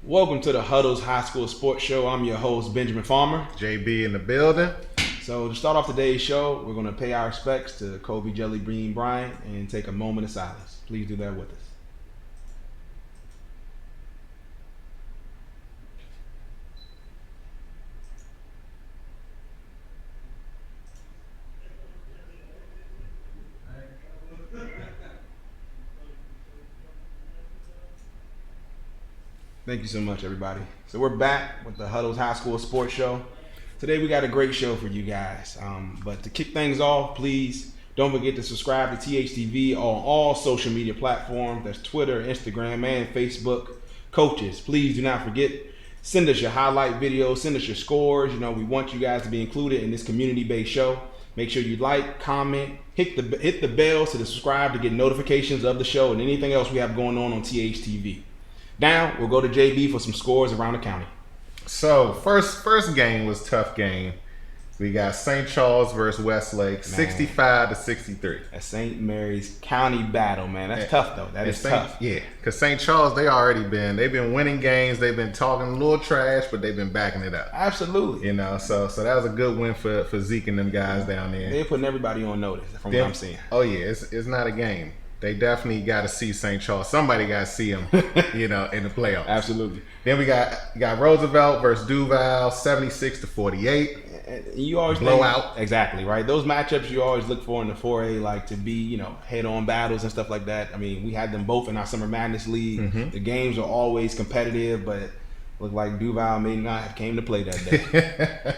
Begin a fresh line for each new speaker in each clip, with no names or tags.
Welcome to the Huddle's High School Sports Show. I'm your host, Benjamin Farmer.
JB in the building.
So to start off today's show, we're going to pay our respects to Kobe Jelly Bean Bryant and take a moment of silence. Please do that with us. Thank you so much, everybody. So we're back with the Huddle's High School Sports Show. Today we got a great show for you guys. But to kick things off, please don't forget to subscribe to THTV on all social media platforms. That's Twitter, Instagram, and Facebook. Coaches, please do not forget, send us your highlight videos, send us your scores. You know, we want you guys to be included in this community-based show. Make sure you like, comment, hit the bell to subscribe to get notifications of the show and anything else we have going on THTV. Now, we'll go to JB for some scores around the county.
So, first game was a tough game. We got St. Charles versus Westlake, 65-63.
A St. Mary's County battle, man. That's tough, though. That is tough.
Yeah, because St. Charles, they've been winning games. They've been talking a little trash, but they've been backing it up.
Absolutely.
You know, so that was a good win for Zeke and them guys down there.
They're putting everybody on notice from what I'm seeing.
Oh, yeah, it's not a game. They definitely got to see St. Charles. Somebody got to see them, you know, in the playoffs.
Absolutely.
Then we got Roosevelt versus Duval, 76-48.
You always
blowout.
Exactly, right? Those matchups you always look for in the 4A, like to be, you know, head-on battles and stuff like that. I mean, we had them both in our Summer Madness League. Mm-hmm. The games are always competitive, but it looked like Duval may not have came to play that day.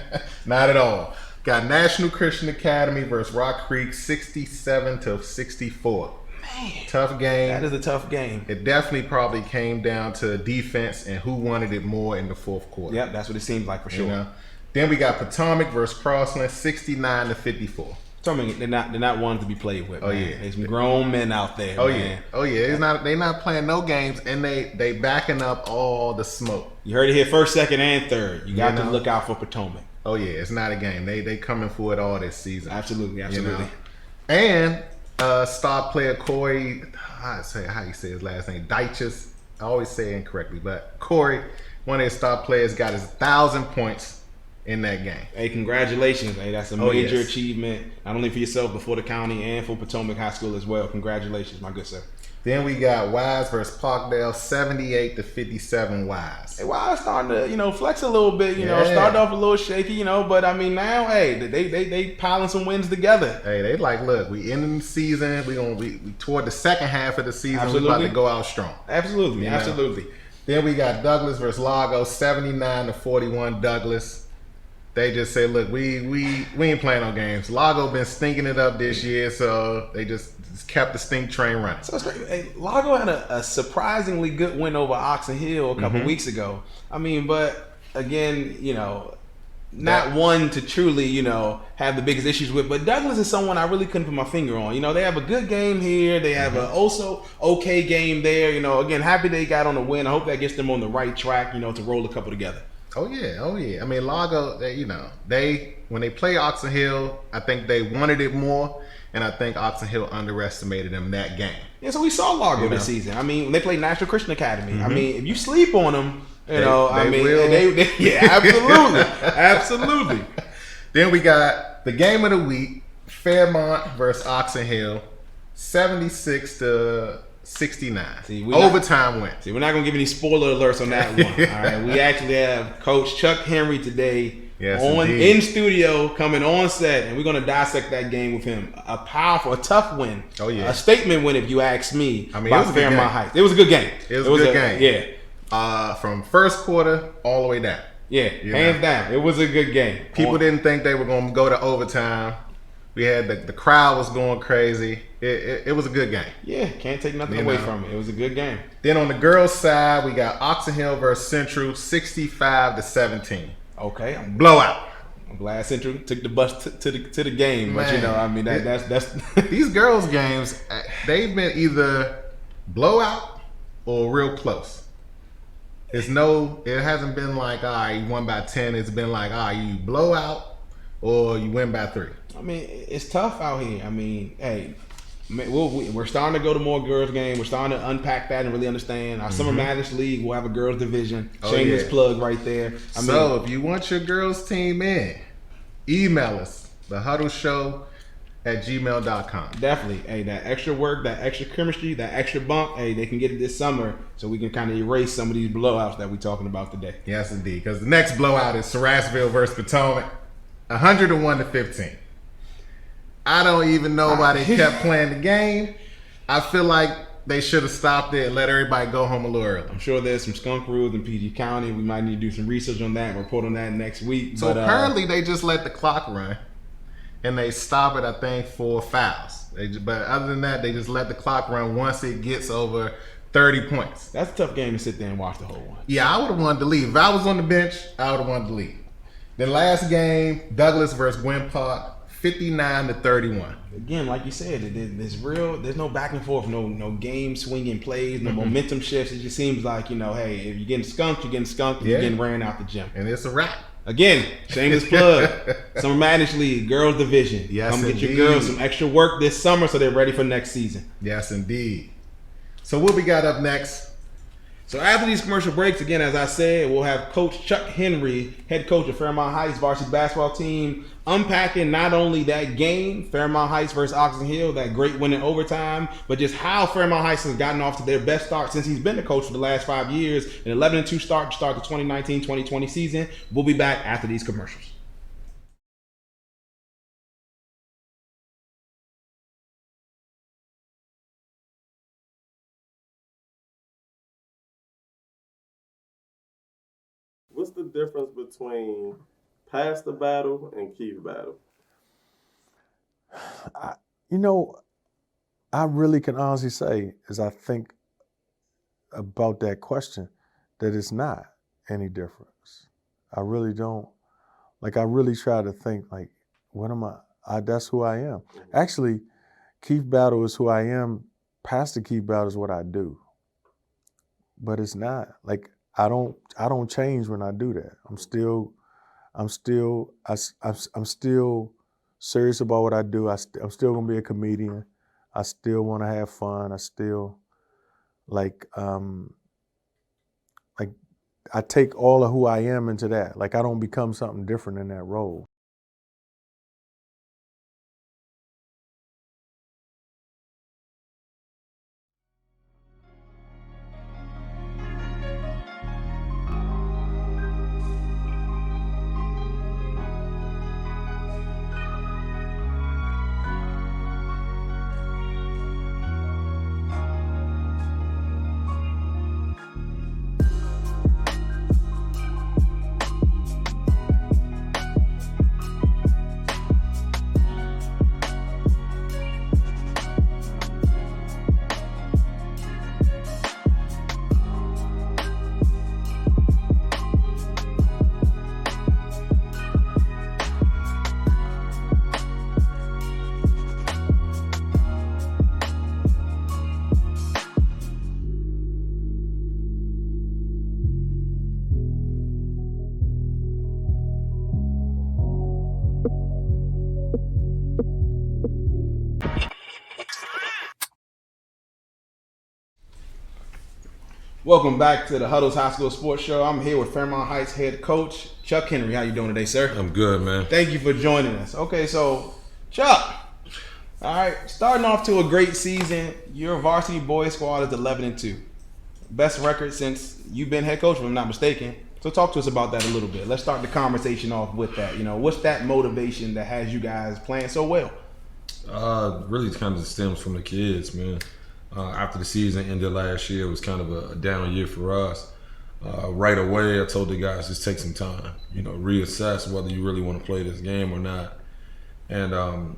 Not at all. Got National Christian Academy versus Rock Creek, 67-64.
Man,
tough game.
That is a tough game.
It definitely probably came down to defense and who wanted it more in the fourth quarter.
Yep, that's what it seemed like for sure.
You know? Then we got Potomac versus Crossland, 69-54.
Potomac, they're not ones to be played with.
Oh,
man.
yeah.
There's some grown men out there.
Oh,
man.
yeah. Oh, yeah. They're not playing no games, and they backing up all the smoke.
You heard it here first, second, and third. You got to look out for Potomac.
Oh, yeah. It's not a game. They coming for it all this season.
Absolutely.
You know? And star player Corey, how you say his last name? Deiches. I always say it incorrectly, but Corey, one of his star players, got his 1,000 points in that game.
Hey, congratulations. Hey, that's a major achievement, not only for yourself, but for the county and for Potomac High School as well. Congratulations, my good sir.
Then we got Wise versus Parkdale, 78-57 Wise.
Hey, Wise starting to, you know, flex a little bit, you know, started off a little shaky, you know, but I mean now, hey, they piling some wins together.
Hey, they like, look, we ending the season, we toward the second half of the season,
Absolutely.
we about to go out strong.
Absolutely,
you know?
Absolutely.
Then we got Douglas versus Largo, 79-41 Douglas. They just say, look, we ain't playing no games. Largo been stinking it up this year, so they just kept the stink train running.
So it's great. Hey, Largo had a surprisingly good win over Oxon Hill a couple weeks ago. I mean, but again, you know, not one to truly, you know, have the biggest issues with. But Douglas is someone I really couldn't put my finger on. You know, they have a good game here. They have a also okay game there. You know, again, happy they got on the win. I hope that gets them on the right track, you know, to roll a couple together.
Oh yeah. I mean, Largo, when they play Oxon Hill, I think they wanted it more, and I think Oxon Hill underestimated them that game.
Yeah, so we saw Largo this season. I mean, when they played National Christian Academy. I mean, if you sleep on them, they absolutely, absolutely.
Then we got the game of the week: Fairmont versus Oxon Hill, 76-69. Overtime win.
We're not gonna give any spoiler alerts on that one. All right, we actually have Coach Chuck Henry today
Yes,
in studio, coming on set, and we're gonna dissect that game with him. A tough win.
Oh yeah,
a statement win if you ask me.
I mean,
by
it was a good
Fairmont
game.
Heights. It was a good game.
It was a good game.
Yeah.
From first quarter all the way down.
Yeah, hands down. It was a good game.
People didn't think they were going to go to overtime. We had the crowd was going crazy. It was a good game.
Yeah, can't take nothing away from it. It was a good game.
Then on the girls' side, we got Oxon Hill versus Central, 65-17.
Okay,
Blowout.
I'm glad Central took the bus to the game, but you know, I mean that's
these girls' games. They've been either blowout or real close. It hasn't been like, all right, you won by 10. It's been like, all right, you blow out or you win by 3.
I mean, it's tough out here. I mean, hey, we're starting to go to more girls' games. We're starting to unpack that and really understand. Our Summer Madness League will have a girls' division. Shameless plug right there.
So if you want your girls' team in, email us, thehuddleshow@gmail.com.
Definitely. Hey, that extra work, that extra chemistry, that extra bump, hey, they can get it this summer so we can kind of erase some of these blowouts that we're talking about today.
Yes, indeed. Because the next blowout is Sarasville versus Potomac, 101-15. I don't even know why they kept playing the game. I feel like they should have stopped it and let everybody go home a little early.
I'm sure there's some skunk rules in PG County. We might need to do some research on that and report on that next week.
So apparently they just let the clock run and they stop it, I think, for fouls. But other than that, they just let the clock run once it gets over 30 points.
That's a tough game to sit there and watch the whole one.
Yeah, I would have wanted to leave. If I was on the bench, I would have wanted to leave. The last game, Douglas versus Gwynn Park, 59-31.
Again, like you said, there's no back and forth, no game swinging plays, no momentum shifts. It just seems like, you know, hey, if you're getting skunked, you're getting skunked, you're getting ran out the gym.
And it's a wrap.
Again, shameless plug. Summer Madness League, girls division.
Yes,
Come
indeed.
get your girls some extra work this summer so they're ready for next season.
Yes, indeed. So what we got up next?
So after these commercial breaks, again, as I said, we'll have Coach Chuck Henry, head coach of Fairmont Heights varsity basketball team, unpacking not only that game, Fairmont Heights versus Oxon Hill, that great win in overtime, but just how Fairmont Heights has gotten off to their best start since he's been the coach for the last 5 years, an 11-2 start to start the 2019-2020 season. We'll be back after these commercials.
What's the difference between pass the battle and keep battle?
I really can honestly say, as I think about that question, that it's not any difference. I really don't. Like, I really try to think, like, what am I? That's who I am. Actually, Keith Battle is who I am. Pastor Keith Battle is what I do. But it's not. Like, I don't change when I do that. I'm still serious about what I do. I'm still gonna be a comedian. I still want to have fun. I still like I take all of who I am into that. Like, I don't become something different in that role.
Welcome back to the Huddle's High School Sports Show. I'm here with Fairmont Heights head coach Chuck Henry. How you doing today, sir?
I'm good, man.
Thank you for joining us. Okay, so Chuck, all right, starting off to a great season. Your varsity boys squad is 11-2, best record since you've been head coach, if I'm not mistaken. So talk to us about that a little bit. Let's start the conversation off with that. You know, what's that motivation that has you guys playing so well?
Really kind of stems from the kids, man. After the season ended last year, it was kind of a down year for us. Right away, I told the guys, just take some time, you know, reassess whether you really want to play this game or not. And,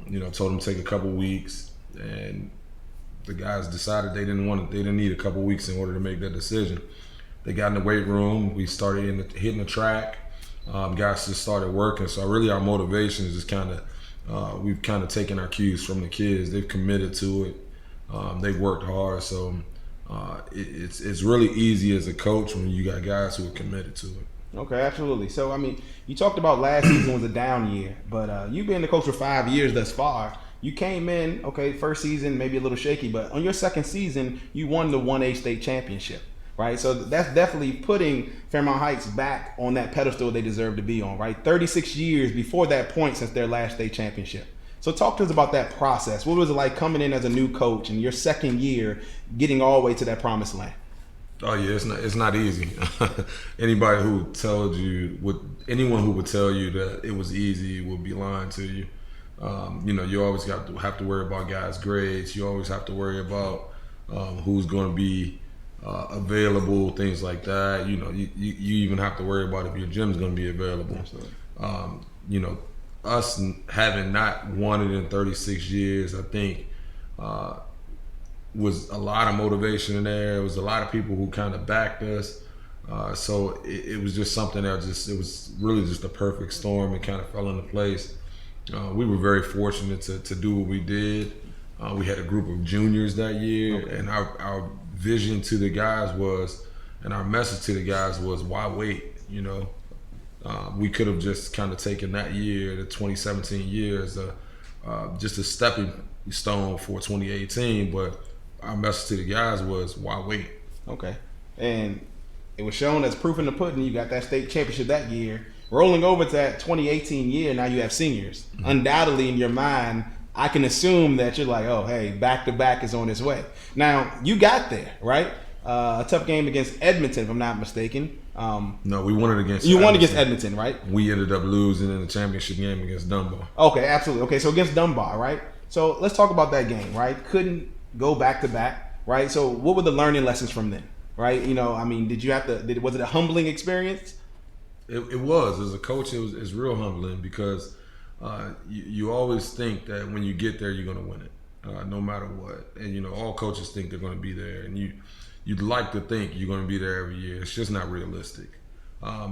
you know, told them to take a couple weeks, and the guys decided they didn't need a couple weeks in order to make that decision. They got in the weight room. We started hitting the track. Guys just started working. So really our motivation is just kind of, we've kind of taken our cues from the kids. They've committed to it. They've worked hard. So it's really easy as a coach when you got guys who are committed to it.
Okay, absolutely. So, I mean, you talked about last season was a down year, but you've been the coach for 5 years thus far. You came in, okay, first season maybe a little shaky, but on your second season, you won the 1A state championship, right? So that's definitely putting Fairmont Heights back on that pedestal they deserve to be on, right? 36 years before that point since their last state championship. So talk to us about that process. What was it like coming in as a new coach in your second year, getting all the way to that promised land?
Oh yeah, it's not easy. Anybody who told you, anyone who would tell you that it was easy would be lying to you. You know, you always have to worry about guys' grades. You always have to worry about who's going to be available, things like that. You know, you even have to worry about if your gym's going to be available. You know, us having not won it in 36 years, I think. Was a lot of motivation in there. It was a lot of people who kind of backed us. So it was just something that it was really just a perfect storm. It kind of fell into place. We were very fortunate to do what we did. We had a group of juniors that year, and our vision to the guys was, and our message to the guys was, why wait? You know, we could have just kind of taken that year, the 2017 year, as just a stepping stone for 2018, but our message to the guys was, why wait?
Okay. And it was shown as proof in the pudding. You got that state championship that year. Rolling over to that 2018 year, now you have seniors. Mm-hmm. Undoubtedly in your mind, I can assume that you're like, oh, hey, back-to-back is on its way. Now, you got there, right? A tough game against Edmonton, if I'm not mistaken.
No, we won it against
You won against Edmonton, right?
We ended up losing in the championship game against Dunbar.
Okay, absolutely. Okay, so against Dunbar, right? So let's talk about that game, right? Couldn't go back-to-back, right? So what were the learning lessons from then, right? You know, I mean, was it a humbling experience?
It was. As a coach, it's real humbling because you always think that when you get there, you're going to win it, no matter what. And, you know, all coaches think they're going to be there. And you'd like to think you're going to be there every year. It's just not realistic.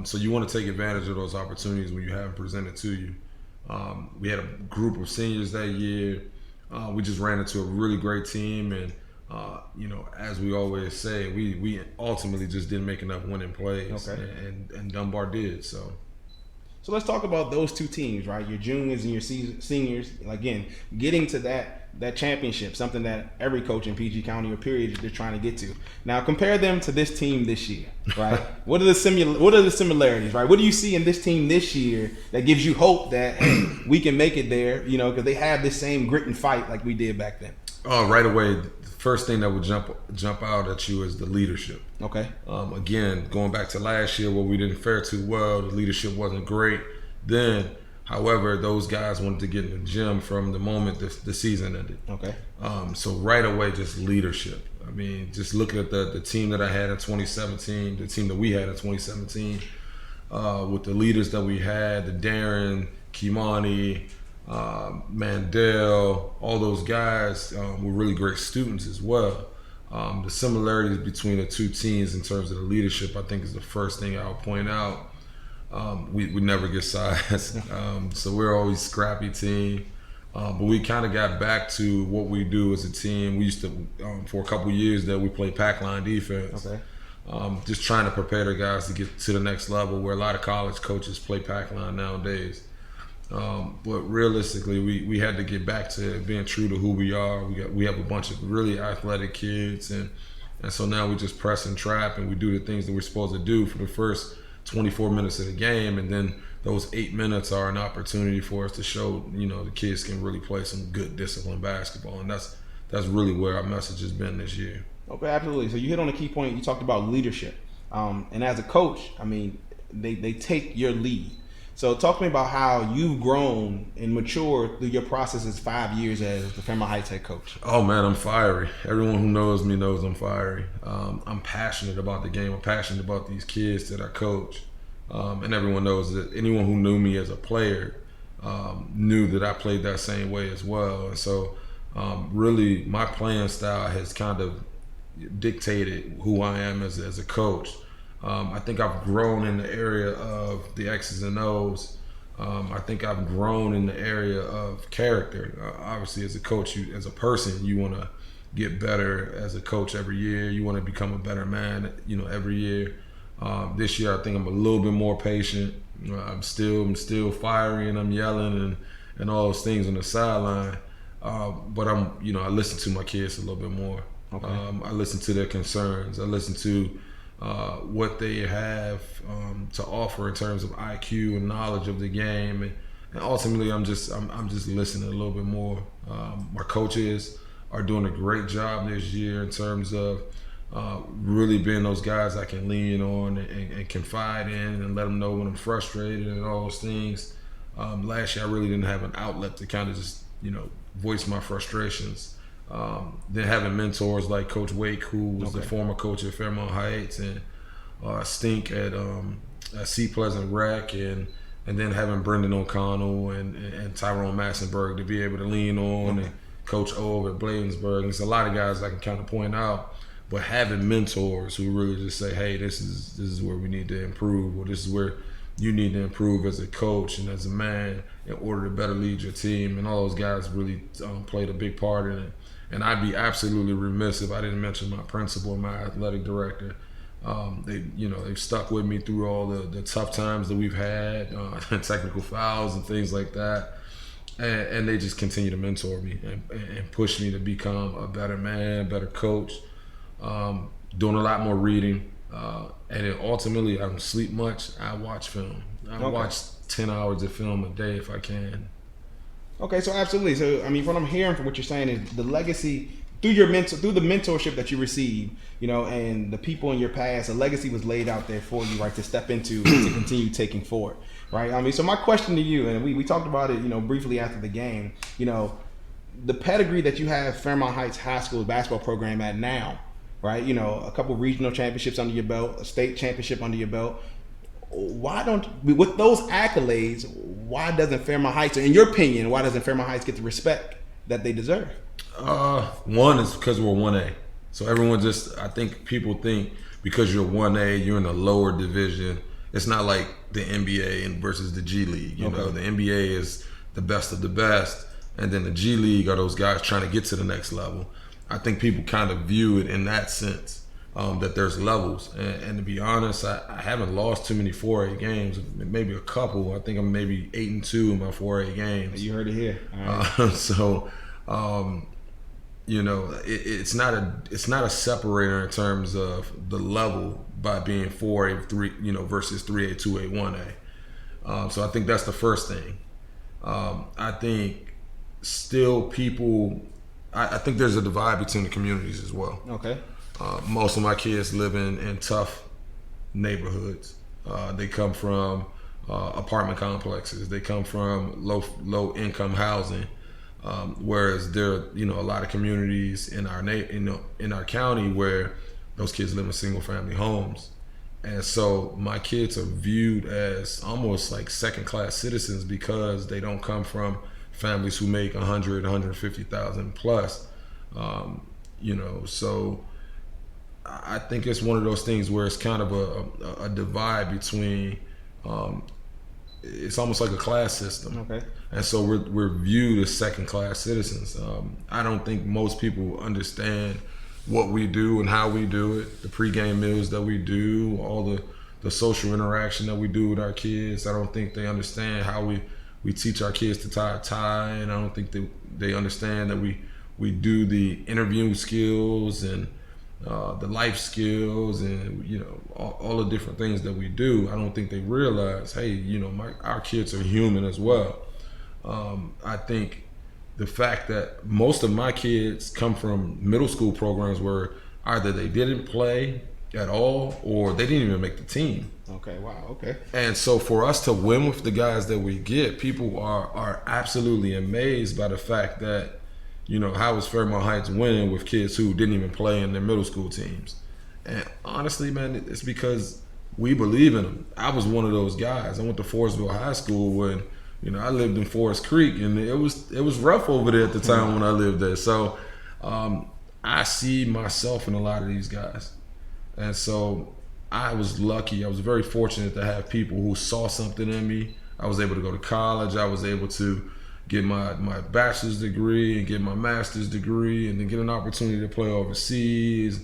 So you want to take advantage of those opportunities when you have them presented to you. We had a group of seniors that year. We just ran into a really great team. And, you know, as we always say, we ultimately just didn't make enough winning plays.
Okay.
And Dunbar did, so.
So let's talk about those two teams, right? Your juniors and your seniors. Again, getting to that championship, something that every coach in PG County or period they're trying to get to. Now compare them to this team this year, right? What are the similarities, right? What do you see in this team this year that gives you hope that, hey, we can make it there? You know, because they have this same grit and fight like we did back then.
Right away, the first thing that would jump out at you is the leadership.
Okay.
Again, going back to last year where we didn't fare too well, the leadership wasn't great then. However, those guys wanted to get in the gym from the moment the season ended.
Okay.
So right away, just leadership. I mean, just looking at the team that I had in 2017, the team that we had in 2017, with the leaders that we had, the Darren, Kimani, Mandel, all those guys were really great students as well. The similarities between the two teams in terms of the leadership, I think, is the first thing I'll point out. We never get size, so we're always a scrappy team. But we kind of got back to what we do as a team. We used to, for a couple years there, we played pack line defense.
Okay.
Just trying to prepare the guys to get to the next level where a lot of college coaches play pack line nowadays. But realistically, we had to get back to being true to who we are. We have a bunch of really athletic kids, and so now we just press and trap, and we do the things that we're supposed to do for the first 24 minutes of the game, and then those 8 minutes are an opportunity for us to show, you know, the kids can really play some good disciplined basketball, and that's really where our message has been this year.
Okay, absolutely. So you hit on a key point. You talked about leadership, and as a coach, I mean, they take your lead. So talk to me about how you've grown and matured through your processes 5 years as the Fairmont Heights head coach.
Oh man, I'm fiery. Everyone who knows me knows I'm fiery. I'm passionate about the game. I'm passionate about these kids that I coach. And everyone knows that anyone who knew me as a player knew that I played that same way as well. And so really my playing style has kind of dictated who I am as a coach. I think I've grown in the area of the X's and O's. I think I've grown in the area of character. Obviously, as a coach, as a person, you want to get better as a coach every year. You want to become a better man, every year. This year, I think I'm a little bit more patient. I'm still fiery and I'm yelling and all those things on the sideline. But I listen to my kids a little bit more.
Okay.
I listen to their concerns. I listen to what they have to offer in terms of IQ and knowledge of the game, and ultimately I'm just listening a little bit more. My coaches are doing a great job this year in terms of really being those guys I can lean on and confide in and let them know when I'm frustrated and all those things. Last year I really didn't have an outlet to kind of just voice my frustrations. Then having mentors like Coach Wake, who was the former coach at Fairmont Heights, and Stink at Sea Pleasant Rec, and then having Brendan O'Connell and Tyrone Massenberg to be able to lean on, and Coach O at Bladensburg. There's a lot of guys I can kind of point out, but having mentors who really just say, hey, this is where we need to improve, or this is where you need to improve as a coach and as a man in order to better lead your team. And all those guys really played a big part in it. And I'd be absolutely remiss if I didn't mention my principal and my athletic director. They've stuck with me through all the tough times that we've had, technical fouls and things like that. And they just continue to mentor me and push me to become a better man, better coach, doing a lot more reading. And then ultimately, I don't sleep much. I watch film. I watch 10 hours of film a day if I can.
Okay, so absolutely. So I mean, what I'm hearing from what you're saying is the legacy through the mentorship that you receive, and the people in your past, a legacy was laid out there for you, right, to step into to continue taking forward, right? I mean, so my question to you, and we talked about it, briefly after the game, the pedigree that you have Fairmont Heights High School basketball program at now, right? A couple regional championships under your belt, a state championship under your belt. Why don't, with those accolades, why doesn't Fairmont Heights, or in your opinion, why doesn't Fairmont Heights get the respect that they deserve?
One is because we're 1A. So everyone I think people think because you're 1A, you're in a lower division. It's not like the NBA versus the G League. The NBA is the best of the best, and then the G League are those guys trying to get to the next level. I think people kind of view it in that sense. That there's levels, and to be honest, I haven't lost too many 4A games, maybe a couple. I think I'm maybe 8-2 in my 4A games.
You heard it here. All right.
It's not a separator in terms of the level by being 4A versus 3A, 2A, 1A. So I think that's the first thing. I think still people. I think there's a divide between the communities as well.
Okay.
Most of my kids live in tough neighborhoods. They come from apartment complexes. They come from low income housing. Whereas there are a lot of communities in our county where those kids live in single family homes, and so my kids are viewed as almost like second class citizens because they don't come from families who make 100, 150,000 plus. So I think it's one of those things where it's kind of a divide between, it's almost like a class system.
Okay.
And so we're viewed as second class citizens. I don't think most people understand what we do and how we do it, the pregame meals that we do, all the social interaction that we do with our kids. I don't think they understand how we teach our kids to tie a tie, and I don't think they understand that we do the interviewing skills and the life skills and all the different things that we do. I don't think they realize, hey, our kids are human as well. I think the fact that most of my kids come from middle school programs where either they didn't play at all, or they didn't even make the team.
Okay, wow, okay.
And so for us to win with the guys that we get, people are absolutely amazed by the fact that, how is Fairmont Heights winning with kids who didn't even play in their middle school teams? And honestly, man, it's because we believe in them. I was one of those guys. I went to Forestville High School when, I lived in Forest Creek, and it was rough over there at the time when I lived there. So I see myself in a lot of these guys. And so I was lucky. I was very fortunate to have people who saw something in me. I was able to go to college. I was able to get my bachelor's degree and get my master's degree, and then get an opportunity to play overseas.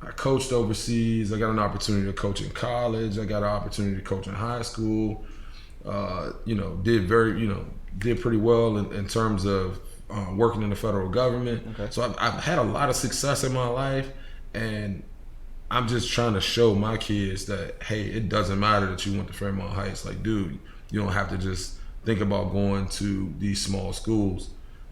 I coached overseas. I got an opportunity to coach in college. I got an opportunity to coach in high school. Did pretty well in terms of working in the federal government.
Okay.
So I've had a lot of success in my life, and I'm just trying to show my kids that, hey, it doesn't matter that you went to Fairmont Heights. Like, dude, you don't have to just think about going to these small schools.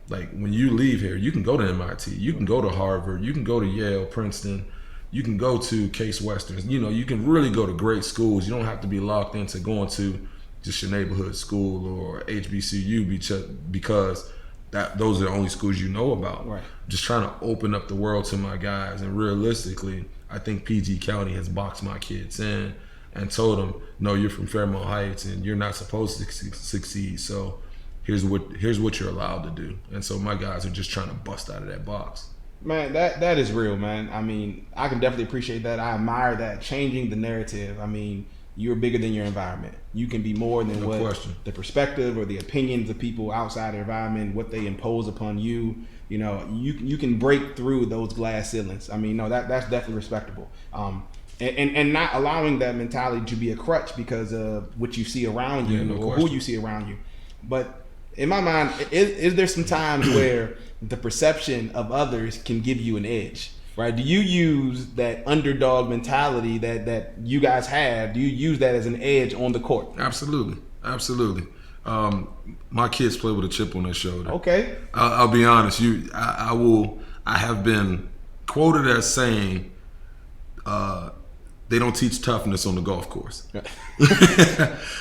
Like, when you leave here, you can go to MIT, you can go to Harvard, you can go to Yale, Princeton, you can go to Case Western. You can really go to great schools. You don't have to be locked into going to just your neighborhood school or HBCU because those are the only schools you know about.
Right.
Just trying to open up the world to my guys, and realistically, I think PG County has boxed my kids in and told them, no, you're from Fairmont Heights and you're not supposed to succeed. So here's what you're allowed to do. And so my guys are just trying to bust out of that box.
Man, that is real, man. I mean, I can definitely appreciate that. I admire that, changing the narrative. I mean, you're bigger than your environment. You can be more than
No
what
question.
the perspective or the opinions of people outside the environment, what they impose upon you. You can break through those glass ceilings. I mean, no, that's definitely respectable. And not allowing that mentality to be a crutch because of what you see around you
no
or
question.
who you see around you. But in my mind, is there some times where the perception of others can give you an edge? Right? Do you use that underdog mentality that you guys have? Do you use that as an edge on the court?
Absolutely. My kids play with a chip on their shoulder.
Okay.
I'll be honest. I have been quoted as saying, they don't teach toughness on the golf course.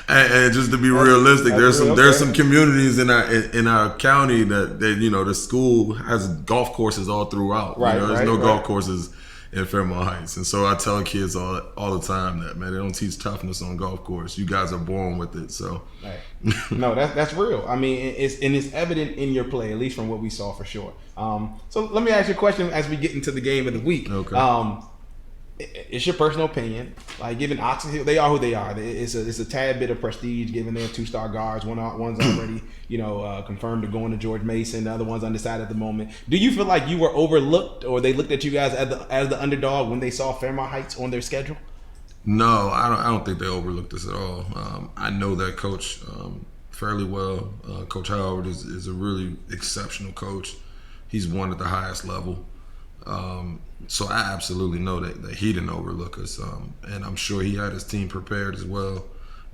and just to be realistic, there's some communities in our county that the school has golf courses all throughout.
Right,
there's no golf courses in Fairmont Heights, and so I tell kids all the time that, man, they don't teach toughness on golf course. You guys are born with it. So
Right. No, that's real. I mean, it's evident in your play, at least from what we saw for sure. So let me ask you a question as we get into the game of the week.
Okay.
It's your personal opinion. Like, given Oxon Hill, they are who they are. It's a tad bit of prestige given their 2-star guards. One's already confirmed to going to George Mason. The other one's undecided at the moment. Do you feel like you were overlooked, or they looked at you guys as the underdog when they saw Fairmont Heights on their schedule?
No, I don't think they overlooked us at all. I know that coach fairly well. Coach Howard is a really exceptional coach. He's won at the highest level. So I absolutely know that he didn't overlook us, and I'm sure he had his team prepared as well.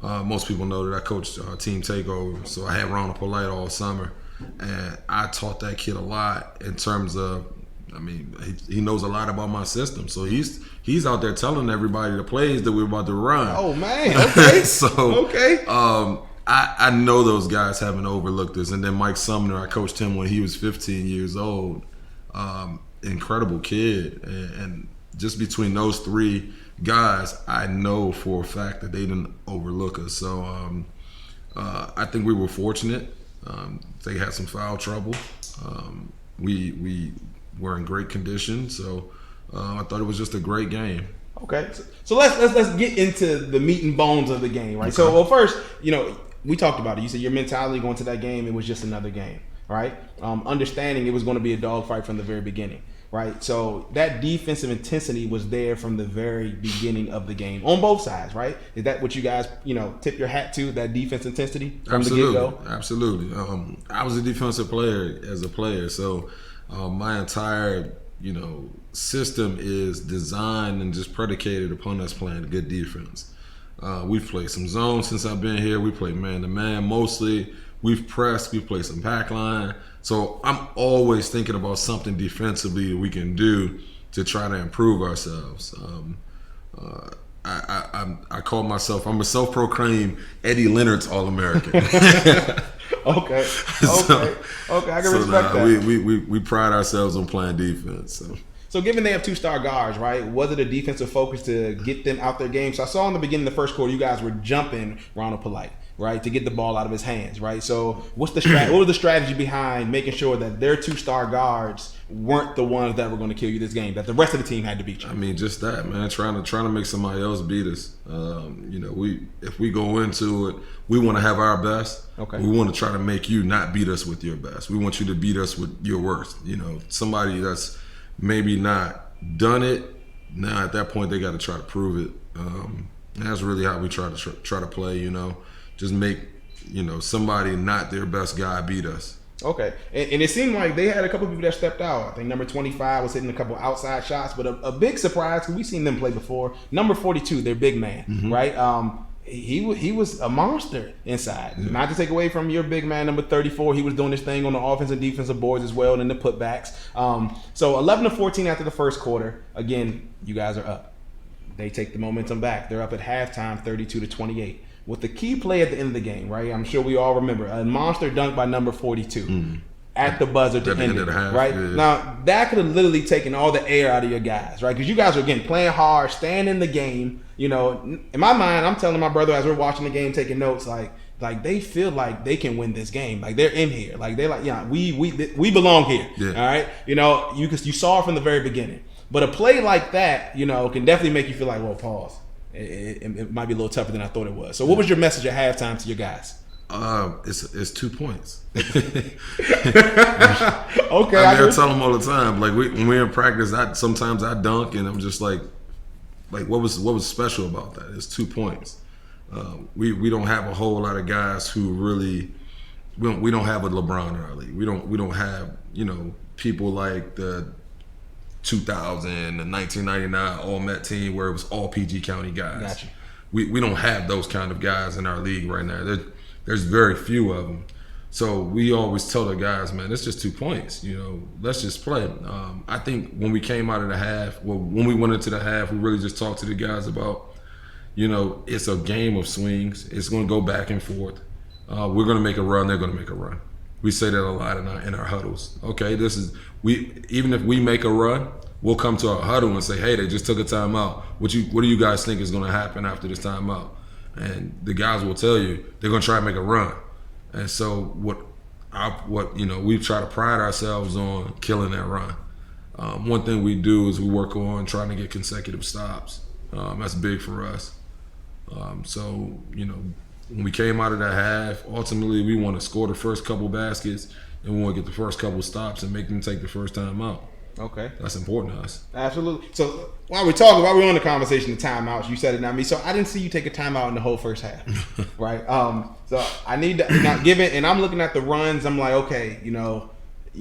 Most people know that I coached Team Takeover, so I had Ronald Polite all summer, and I taught that kid a lot in terms of, I mean, he knows a lot about my system, so he's out there telling everybody the plays that we're about to run.
Oh man, okay.
Okay. I know those guys haven't overlooked us, and then Mike Sumner, I coached him when he was 15 years old. Incredible kid, and just between those three guys, I know for a fact that they didn't overlook us. So I think we were fortunate. They had some foul trouble. We were in great condition, so I thought it was just a great game.
Okay, so let's get into the meat and bones of the game, right? Okay. So, well, first, we talked about it. You said your mentality going to that game, it was just another game, right? Understanding it was going to be a dogfight from the very beginning, right? So that defensive intensity was there from the very beginning of the game on both sides, right? Is that what you guys, tip your hat to, that defense intensity from the get-go?
Absolutely. I was a defensive player as a player, so my entire, system is designed and just predicated upon us playing good defense. We've played some zone since I've been here. We play man-to-man mostly. We've pressed. We've played some back line. So I'm always thinking about something defensively we can do to try to improve ourselves. I call myself, I'm a self-proclaimed Eddie Leonard's All-American.
Okay.
So-
Okay. I can
So
respect
nah,
that.
we pride ourselves on playing defense.
So given they have 2-star guards, right, was it a defensive focus to get them out their game? So I saw in the beginning of the first quarter, you guys were jumping Ronald Polite, right, to get the ball out of his hands, right? So what was the strategy behind making sure that their 2-star guards weren't the ones that were going to kill you this game, that the rest of the team had to beat you?
I mean, just that, man. Trying to make somebody else beat us. If we go into it, we want to have our best.
Okay.
We want to try to make you not beat us with your best. We want you to beat us with your worst. Somebody that's maybe not done it. Now at that point, they got to try to prove it. And that's really how we try to play. Just make somebody not their best guy beat us.
Okay, and it seemed like they had a couple people that stepped out. I think number 25 was hitting a couple outside shots, but a big surprise, because we've seen them play before. Number 42, their big man, right? He was a monster inside.
Yeah.
Not to take away from your big man, number 34. He was doing his thing on the offensive and defensive boards as well, and in the putbacks. So 11-14 after the first quarter. Again, you guys are up. They take the momentum back. They're up at halftime, 32-28. With the key play at the end of the game, right? I'm sure we all remember a monster dunk by number 42 at the buzzer to
At the
end
end
it,
of the half,
right?
yeah.
Now that could have literally taken all the air out of your guys, right? Because you guys are again playing hard, staying in the game. In my mind, I'm telling my brother as we're watching the game, taking notes, like they feel like they can win this game, like they're in here, like they're like, yeah, we belong here,
Yeah.
all right? You saw it from the very beginning, but a play like that, can definitely make you feel like, well, pause. It might be a little tougher than I thought it was. So what was your message at halftime to your guys?
It's 2 points.
Okay.
I tell them all the time. Like when we're in practice, sometimes I dunk, and I'm just like what was special about that? It's 2 points. We don't have a whole lot of guys who really. We don't have a LeBron in our league. We don't have people like the 2000 and 1999 All-Met team where it was all PG County guys.
Gotcha.
We don't have those kind of guys in our league right now. There's very few of them. So we always tell the guys, man, it's just 2 points. Let's just play. I think when we came out of the half, when we went into the half, we really just talked to the guys about, it's a game of swings. It's going to go back and forth. We're going to make a run. They're going to make a run. We say that a lot in our huddles. Okay, even if we make a run, we'll come to our huddle and say, hey, they just took a timeout. What do you guys think is going to happen after this timeout? And the guys will tell you they're going to try to make a run. And so we try to pride ourselves on killing that run. One thing we do is we work on trying to get consecutive stops. That's big for us. When we came out of that half, ultimately we want to score the first couple baskets and we want to get the first couple stops and make them take the first time out.
Okay.
That's important to us.
Absolutely. So while we're on the conversation of timeouts, you said it, not me. So I didn't see you take a timeout in the whole first half, right? So I need to now give it, and I'm looking at the runs. I'm like, okay, are you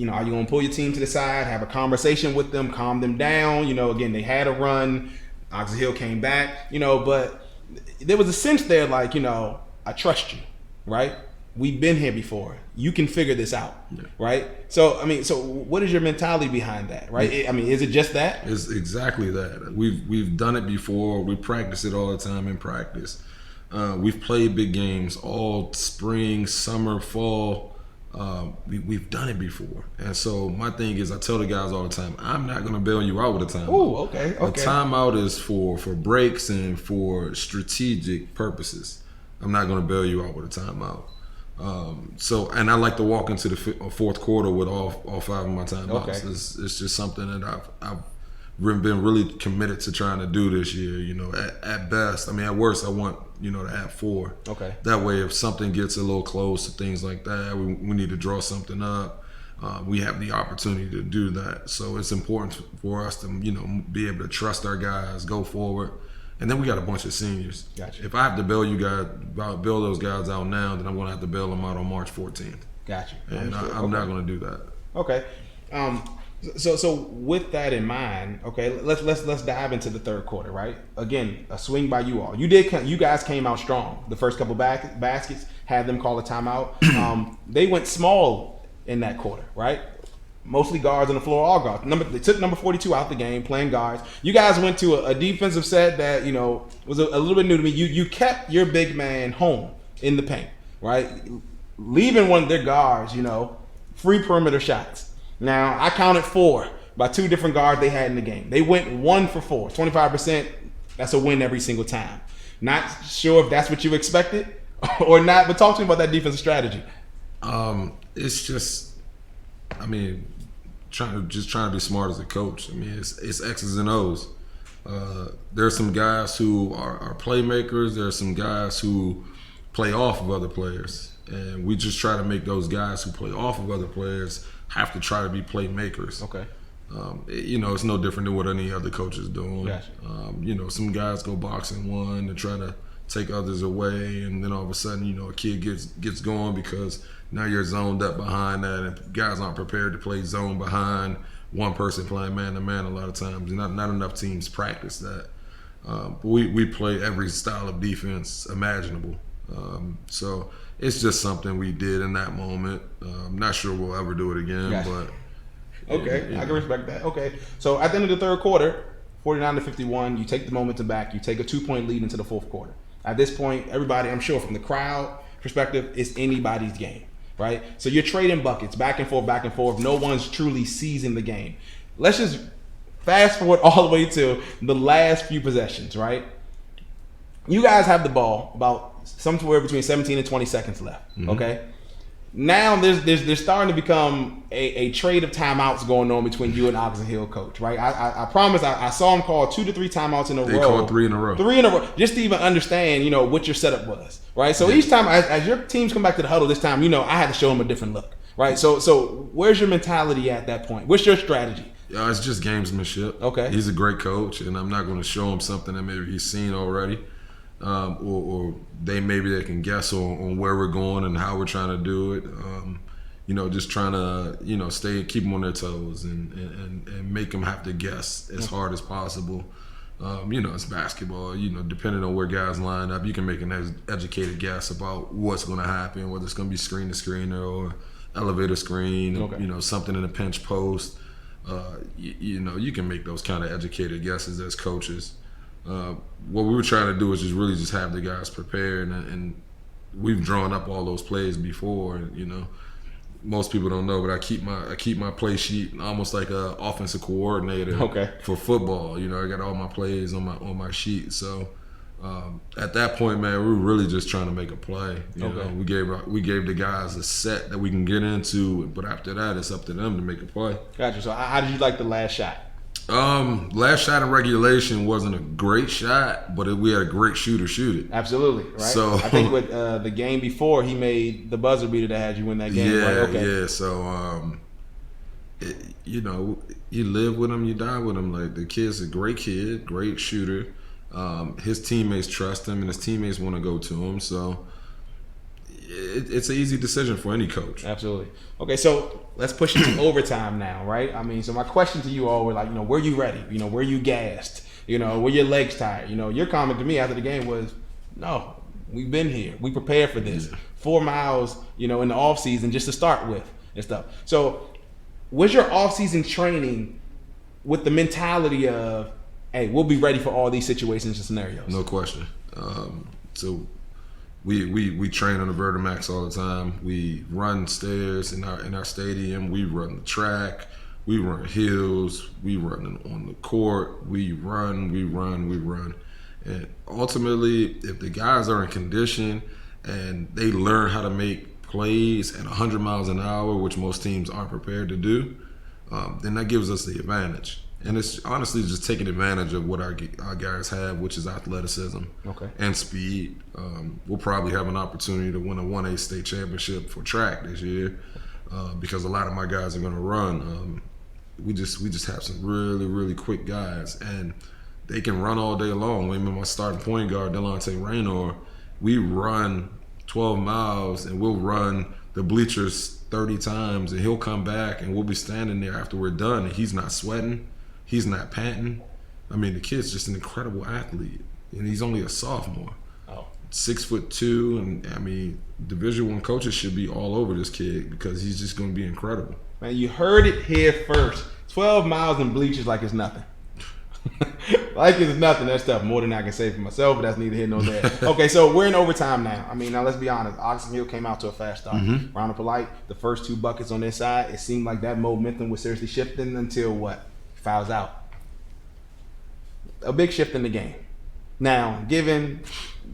going to pull your team to the side, have a conversation with them, calm them down? Again, they had a run. Ox Hill came back, but there was a sense there, like, I trust you, right? We've been here before. You can figure this out, right? So what is your mentality behind that, right? Is it just that?
It's exactly that. We've done it before. We practice it all the time in practice. We've played big games all spring, summer, fall. We've done it before. And so my thing is, I tell the guys all the time, I'm not going to bail you out with a timeout.
Ooh, okay.
A timeout is for breaks and for strategic purposes. I'm not going to bail you out with a timeout. And I like to walk into the fourth quarter with all 5 of my timeouts.
Okay.
It's just something that I've been really committed to trying to do this year. At best, at worst, I want to have 4.
Okay.
That way, if something gets a little close to things like that, we need to draw something up. We have the opportunity to do that. So it's important for us to be able to trust our guys, go forward. And then we got a bunch of seniors.
Gotcha.
If I have to bail those guys out now, then I'm going to have to bail them out on March 14th.
Gotcha.
And I'm not going to do that.
Okay. So with that in mind, okay, let's dive into the third quarter, right? Again, a swing by you all. You guys came out strong. The first couple baskets had them call a timeout. They went small in that quarter, right? mostly guards on the floor, all guards. They took number 42 out the game, playing guards. You guys went to a defensive set that, you know, was a little bit new to me. You kept your big man home in the paint, right? Leaving one of their guards, you know, free perimeter shots. Now, I counted 4 by 2 different guards they had in the game. They went 1 for 4, 25%. That's a win every single time. Not sure if that's what you expected or not, but talk to me about that defensive strategy.
It's just, I mean, trying to be smart as a coach. I mean, it's X's and O's. There are some guys who are playmakers. There are some guys who play off of other players, and we just try to make those guys who play off of other players have to try to be playmakers.
Okay.
You know, it's no different than what any other coach is doing.
Gotcha.
You know, some guys go boxing one and try to take others away, and then all of a sudden, you know, a kid gets going because now you're zoned up behind that, and guys aren't prepared to play zone behind one person playing man to man. A lot of times, not enough teams practice that. But we play every style of defense imaginable. So it's just something we did in that moment. I'm not sure we'll ever do it again,
Gotcha.
but.
Okay, I can respect that. Okay, so at the end of the third quarter, 49-51, you take the momentum back. You take a 2-point lead into the fourth quarter. At this point, everybody, I'm sure from the crowd perspective, it's anybody's game, right? So you're trading buckets back and forth, back and forth. No one's truly seizing the game. Let's just fast forward all the way to the last few possessions, right? You guys have the ball about somewhere between 17 and 20 seconds left, okay? Now there's starting to become a trade of timeouts going on between you and Oxon Hill coach, right? I promise I saw him call 2 to 3 timeouts in a row.
They called 3 in a row.
3 in a row, just to even understand, you know, what your setup was, right? So each time as your teams come back to the huddle this time, you know, I had to show them a different look, right? So where's your mentality at that point? What's your strategy?
Yeah, it's just gamesmanship.
Okay.
He's a great coach, and I'm not going to show him something that maybe he's seen already. Or they can guess on where we're going and how we're trying to do it. You know, just trying to, you know, keep them on their toes and make them have to guess as hard as possible. You know, it's basketball. You know, depending on where guys line up, you can make an educated guess about what's going to happen, whether it's going to be screen to screener or elevator screen, you know, something in a pinch post. You know, you can make those kind of educated guesses as coaches. What we were trying to do is just have the guys prepared, and we've drawn up all those plays before. You know, most people don't know, but I keep my play sheet almost like a offensive coordinator for football. You know, I got all my plays on my sheet. So at that point, man, we were really just trying to make a play. You know, we gave the guys a set that we can get into, but after that, it's up to them to make a play.
Gotcha. So how did you like the last shot?
Last shot in regulation wasn't a great shot, but we had a great shooter shoot it.
Absolutely, right?
So
I think with the game before, he made the buzzer beater that had you win that game.
Yeah,
right? Okay.
yeah. So, you know, you live with him, you die with him. Like, the kid's a great kid, great shooter. His teammates trust him, and his teammates want to go to him. So it's an easy decision for any coach.
Absolutely. Okay, so let's push it to overtime now, right? I mean, so my question to you all were like, you know, were you ready? You know, were you gassed? You know, were your legs tired? You know, your comment to me after the game was, no, we've been here. We prepared for this. 4 miles, you know, in the off season just to start with and stuff. So was your off season training with the mentality of, hey, we'll be ready for all these situations and scenarios?
No question. So we train on the Vertimax all the time. We run stairs in our stadium. We run the track. We run hills. We run on the court. We run. And ultimately, if the guys are in condition and they learn how to make plays at 100 miles an hour, which most teams aren't prepared to do, then that gives us the advantage. And it's honestly just taking advantage of what our guys have, which is athleticism and speed. We'll probably have an opportunity to win a 1A state championship for track this year because a lot of my guys are going to run. We just have some really, really quick guys, and they can run all day long. Remember my starting point guard, Delonte Raynor, we run 12 miles, and we'll run the bleachers 30 times, and he'll come back, and we'll be standing there after we're done, and he's not sweating. He's not panting. I mean, the kid's just an incredible athlete, and he's only a sophomore.
Oh.
6'2", and I mean, Division I coaches should be all over this kid because he's just going to be incredible.
Man, you heard it here first. 12 miles in bleachers like it's nothing. Like it's nothing. That stuff more than I can say for myself, but that's neither here nor there. Okay, so we're in overtime now. I mean, now let's be honest. Oxon Hill came out to a fast start. Round of Polite, the first 2 buckets on their side, it seemed like that momentum was seriously shifting until what? Fouls out. A big shift in the game. Now, given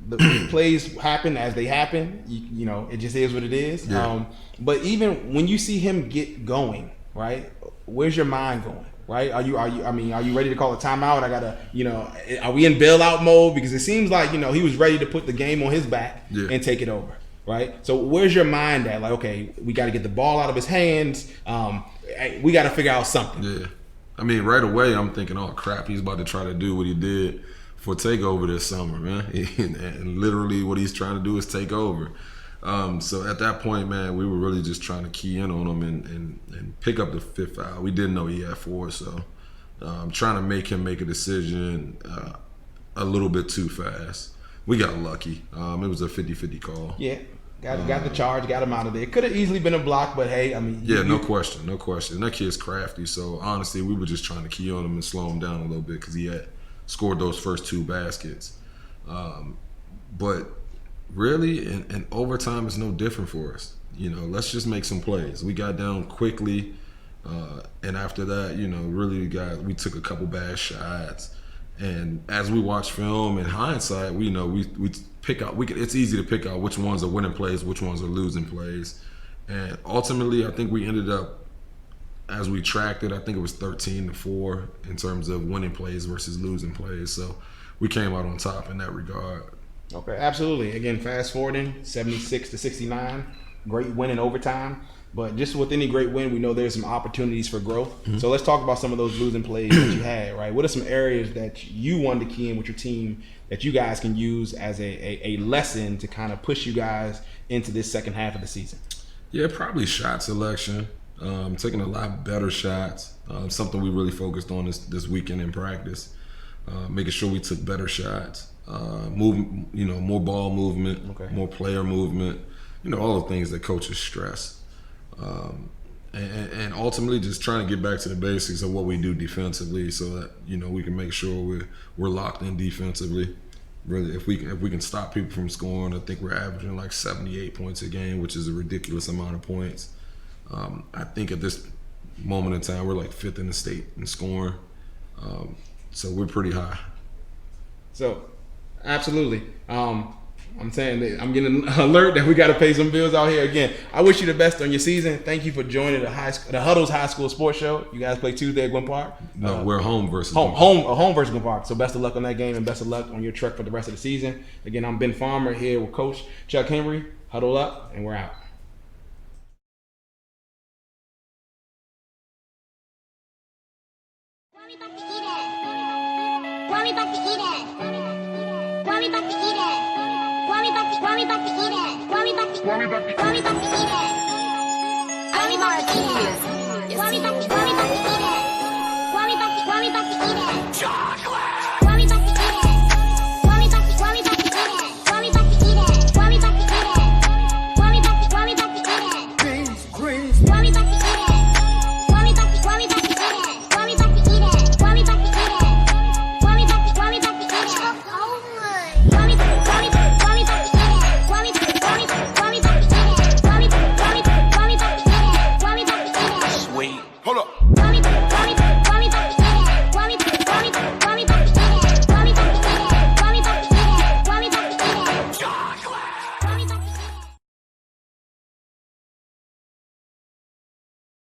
the plays happen as they happen, you know, it just is what it is.
Yeah.
But even when you see him get going, right? Where's your mind going? Right? Are you ready to call a timeout? I gotta, you know, are we in bailout mode? Because it seems like, you know, he was ready to put the game on his back and take it over. Right? So where's your mind at? Like, okay, we got to get the ball out of his hands. We got to figure out something.
Yeah. I mean, right away, I'm thinking, oh, crap, he's about to try to do what he did for TakeOver this summer, man. And literally what he's trying to do is take over. So at that point, man, we were really just trying to key in on him and pick up the 5th foul. We didn't know he had 4, so trying to make him make a decision a little bit too fast. We got lucky. It was a 50-50 call.
Yeah. Got the charge, got him out of there. Could have easily been a block, but hey, I mean.
Yeah, no question. That kid's crafty. So honestly, we were just trying to key on him and slow him down a little bit because he had scored those first 2 baskets. But really, in overtime is no different for us. You know, let's just make some plays. We got down quickly, and after that, you know, really we took a couple bad shots. And as we watch film, in hindsight, we pick out. It's easy to pick out which ones are winning plays, which ones are losing plays. And ultimately, I think we ended up, as we tracked it, I think it was 13-4 in terms of winning plays versus losing plays. So we came out on top in that regard.
Okay, absolutely. Again, fast forwarding, 76-69, great win in overtime. But just with any great win, we know there's some opportunities for growth. So let's talk about some of those losing plays that you had, right? What are some areas that you wanted to key in with your team that you guys can use as a lesson to kind of push you guys into this second half of the season?
Yeah, probably shot selection. Taking a lot better shots. Something we really focused on this weekend in practice. Making sure we took better shots. More ball movement, more player movement. You know, all the things that coaches stress. And ultimately just trying to get back to the basics of what we do defensively so that, you know, we can make sure we're locked in defensively. Really, if we can stop people from scoring, I think we're averaging like 78 points a game, which is a ridiculous amount of points. I think at this moment in time, we're like 5th in the state in scoring. So we're pretty high.
So, absolutely. I'm saying that I'm getting an alert that we got to pay some bills out here. Again, I wish you the best on your season. Thank you for joining the Huddle's High School Sports Show. You guys play Tuesday at Gwen Park.
No, we're home versus
home versus Gwen Park. So best of luck on that game and best of luck on your trek for the rest of the season. Again, I'm Ben Farmer here with Coach Chuck Henry. Huddle up, and we're out.
Worry about the eating. Worry about the eating. Worry about the eating. Worry about the eating. Worry about the eating. Worry about the eating. Worry about the eating.